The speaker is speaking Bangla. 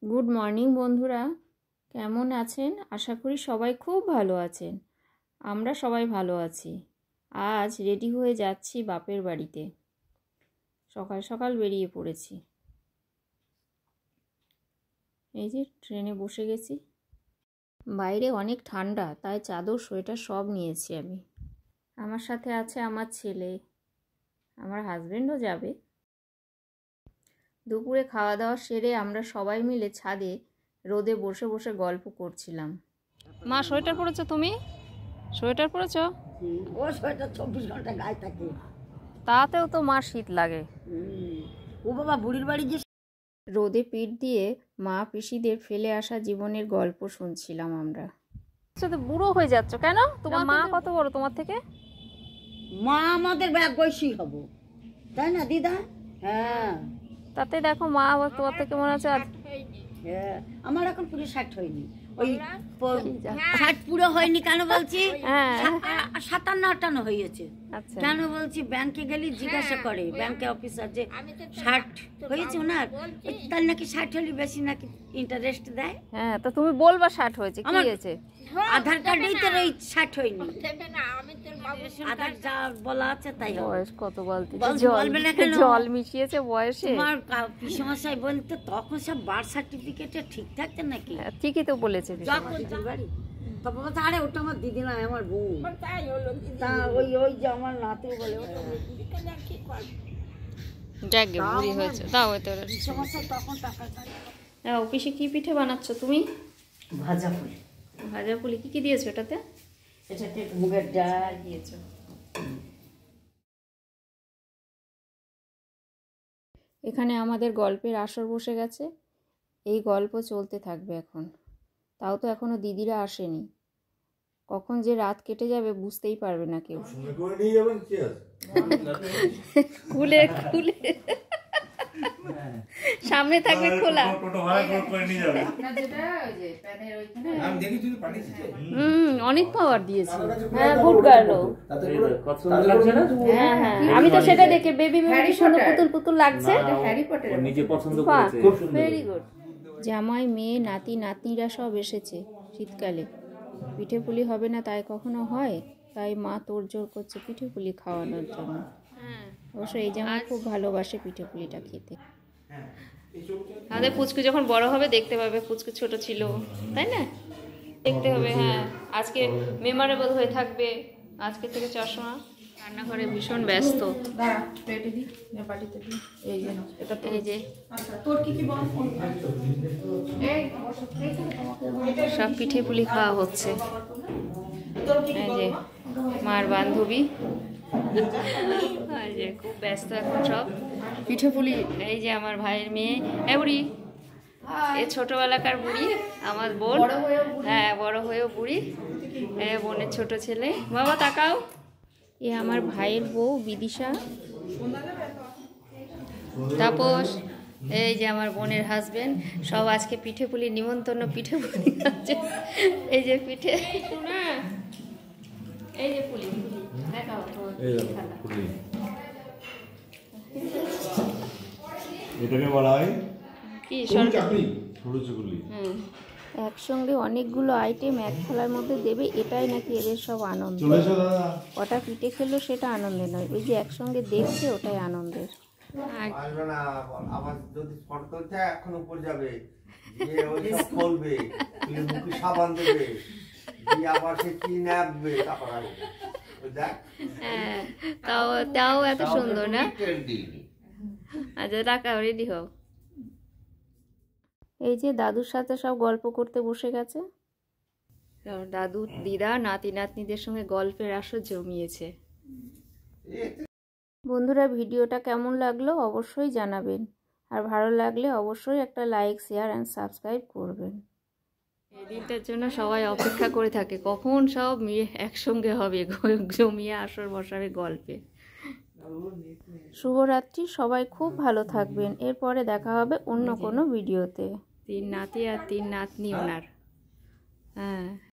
গুড মর্নিং বন্ধুরা, কেমন আছেন? আশা করি সবাই খুব ভালো আছেন। আমরা সবাই ভালো আছি। আজ রেডি হয়ে যাচ্ছি বাপের বাড়িতে। সকাল সকাল বেরিয়ে পড়েছি। এই যে ট্রেনে বসে গেছি। বাইরে অনেক ঠান্ডা, তাই চাদর সোয়েটার সব নিয়েছি আমি। আমার সাথে আছে আমার ছেলে, আমার হাজবেন্ডও যাবে। দুপুরে খাওয়া দাওয়া সেরে আমরা সবাই মিলে ছাদে রোদে বসে বসে গল্প করছিলাম। মা, সোয়েটার পরেছো তুমি? সোয়েটার পরেছো? ও সোয়েটার 24 ঘন্টা গায়ে থাকে, তাতেও তো মার শীত লাগে। ও বাবা বুড়ির বাড়ি যে রোদে পিঠ দিয়ে মা পিসিদের ফেলে আসা জীবনের গল্প শুনছিলাম আমরা। তো বুড়ো হয়ে যাচ্ছ কেন? তোমার মা কত বড় তোমার থেকে? মা আমাদের বয়সী হব, তাই না দিদা? হ্যাঁ, তাতে দেখো মা আবার তোমার থেকে মনে হচ্ছে হ্যাঁ, আমার এখন পুরো 60 হয়নি। ওই 60 পুরো হয়নি কেন বলছি? 57-58 হয়েছে। কেন বলছি? ব্যাংকে গেলে জিজ্ঞাসা করে ব্যাংকে অফিসার যে 60 হয়েছে ওনার, তার নাকি 60 হলে বেশি নাকি ইন্টারেস্ট দেয়। হ্যাঁ, তো তুমি বলবা 60 হয়েছে, কি হয়েছে? আধার কার্ডেই তো এই 60 হয়নি। আধার যা বলা আছে তাই হবে। বয়স কত বলতে? জল জল মিশিয়েছে বয়সে। তোমার পিসমশাই বলতে তখন সব বার্থ সার্টিফিকেটে ঠিক থাকতে নাকি? ঠিকই তো বলেছে। তারপর বলতে আরে ওটা আমার দিদি না, আমার বউ। তা ওই ওই যে আমার নাতি বলে যাকে বুড়ি হয়েছে তাও তো পিসমশাই তখন টাকা চাই। অফিসে কি পিঠে বানাচ্ছ তুমি? ভাজা পুলি। ভাজা পুলি কি কি দিয়েছো এটাতে? এটাতে মুগের ডাল দিয়েছো। এখানে আমাদের গল্পের আসর বসে গেছে। এই গল্প চলতে থাকবে এখন। তাও তো এখনো দিদিরা আসেনি। কখন যে রাত কেটে যাবে বুঝতেই পারবে না কেউ। খুলে খুলে সামনে থাকবে খোলা। অনেক পাওয়ার দিয়েছে। হ্যাঁ, গুড গার্ল। হ্যাঁ হ্যাঁ, আমি তো সেটা দেখে বেবি বেবি সুন্দর পুতুল পুতুল লাগছে। হ্যারি পটার নিজে পছন্দ করেছে। Very good. জামাই, মেয়ে, নাতি নাতনিরা সব এসেছে। শীতকালে পিঠে পুলি হবে না তাই কখনো হয়? তাই মা তোড়জোড় করছে পিঠে পুলি খাওয়ানোর জন্য। অবশ্য এই জামাই খুব ভালোবাসে পিঠে পুলিটা খেতে। আমাদের পুচকু যখন বড় হবে দেখতে পাবে পুচকু ছোট ছিল, তাই না? দেখতে হবে। হ্যাঁ, আজকে মেমোরেবল হয়ে থাকবে। আজকে থেকে চশমা। রান্নাঘরে ভীষণ ব্যস্ত। এই যে সব পিঠে পুলি খাওয়া হচ্ছে। এই যে মার বান্ধবী, এই যে খুব ব্যস্ত এখন সব পিঠে পুলি। এই যে আমার ভাইয়ের মেয়ে, বুড়ি, এ ছোটবেলাকার বুড়ি আমার বোন। হ্যাঁ, বড় হয়েও বুড়ি। বোনের ছোট ছেলে। বাবা তাকাও। এ আমার ভাইয়ের বউ বিদিশা। তাপস। এই যে আমার বোনের হাজবেন্ড। সব আজকে পিঠে পুলি নিমন্ত্রণ, পিঠে পুলি খাচ্ছে। এই যে পিঠে, এই যে পুলি দেখাও। এটাকে বলা হয় কি? একসঙ্গে অনেকগুলো আইটেম এক থালার মধ্যে দেবে, এটাই নাকি এদের সব আনন্দ। কটা পিঠে খেলো সেটা আনন্দে নয়, ওই যে একসঙ্গে দেখছে ওটাই আনন্দের। হ্যাঁ, তাও এত সুন্দর না? আচ্ছা রাখাও, রেডি হও। এই যে দাদুর সাথে সব গল্প করতে বসে গেছে। দাদু দিদা নাতি নাতনিদের সঙ্গে গল্পের আসর জমিয়েছে। বন্ধুরা, ভিডিওটা কেমন লাগলো অবশ্যই জানাবেন। আর ভালো লাগলে অবশ্যই একটা লাইক, শেয়ার অ্যান্ড সাবস্ক্রাইব করবেন। এই দিনটার জন্য সবাই অপেক্ষা করে থাকে, কখন সব একসঙ্গে হবে, জমিয়ে আসর বসাবে গল্পে। শুভরাত্রি, সবাই খুব ভালো থাকবেন। এরপরে দেখা হবে অন্য কোনো ভিডিওতে। 3 নাতি আর 3 নাতনি ওনার। হ্যাঁ।